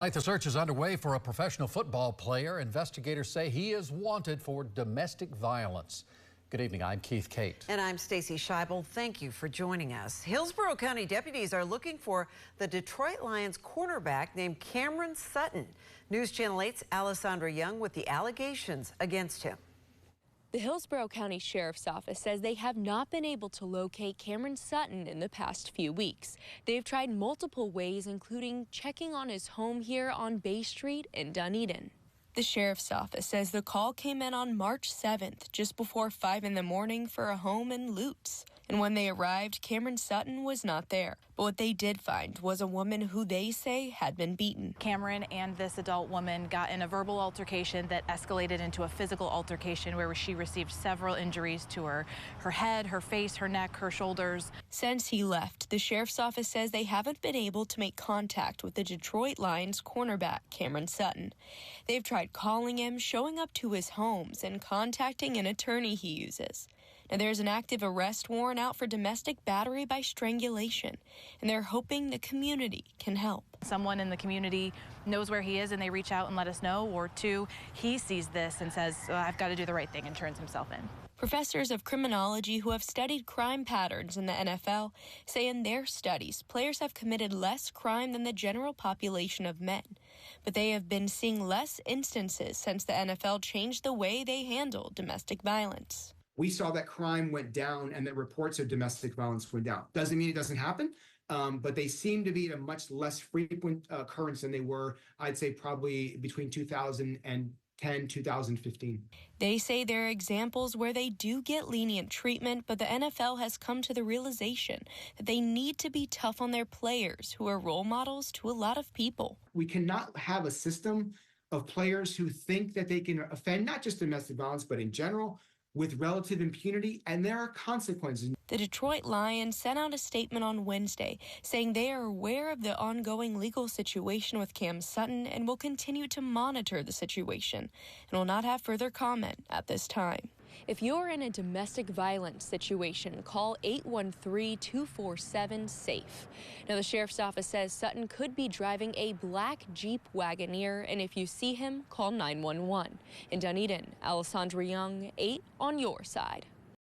The search is underway for a professional football player. Investigators say he is wanted for domestic violence. Good evening, I'm Keith Kate. And I'm Stacy Scheibel. Thank you for joining us. Hillsborough County deputies are looking for the Detroit Lions cornerback named Cameron Sutton. News Channel 8's Alessandra Young with the allegations against him. The Hillsborough County Sheriff's Office says they have not been able to locate Cameron Sutton in the past few weeks. They've tried multiple ways, including checking on his home here on Bay Street in Dunedin. The Sheriff's Office says the call came in on March 7th, just before 5 in the morning for a home in Lutz. And when they arrived, Cameron Sutton was not there. But what they did find was a woman who they say had been beaten. Cameron and this adult woman got in a verbal altercation that escalated into a physical altercation where she received several injuries to her head, her face, her neck, her shoulders. Since he left, the Sheriff's Office says they haven't been able to make contact with the Detroit Lions cornerback, Cameron Sutton. They've tried calling him, showing up to his homes, and contacting an attorney he uses. Now, there's an active arrest warrant out for domestic battery by strangulation, and they're hoping the community can help. Someone in the community knows where he is and they reach out and let us know, or two, he sees this and says, I've got to do the right thing, and turns himself in. Professors of criminology who have studied crime patterns in the NFL say in their studies, players have committed less crime than the general population of men. But they have been seeing less instances since the NFL changed the way they handle domestic violence. We saw that crime went down and that reports of domestic violence went down. Doesn't mean it doesn't happen, but they seem to be at a much less frequent occurrence than they were, I'd say, probably between 2010, 2015. They say there are examples where they do get lenient treatment, but the NFL has come to the realization that they need to be tough on their players who are role models to a lot of people. We cannot have a system of players who think that they can offend not just domestic violence, but in general, with relative impunity, and there are consequences. The Detroit Lions sent out a statement on Wednesday saying they are aware of the ongoing legal situation with Cam Sutton and will continue to monitor the situation and will not have further comment at this time. If you're in a domestic violence situation, call 813-247-SAFE. Now, the Sheriff's Office says Sutton could be driving a black Jeep Wagoneer, and if you see him, call 911. In Dunedin, Alessandra Young, 8 on your side.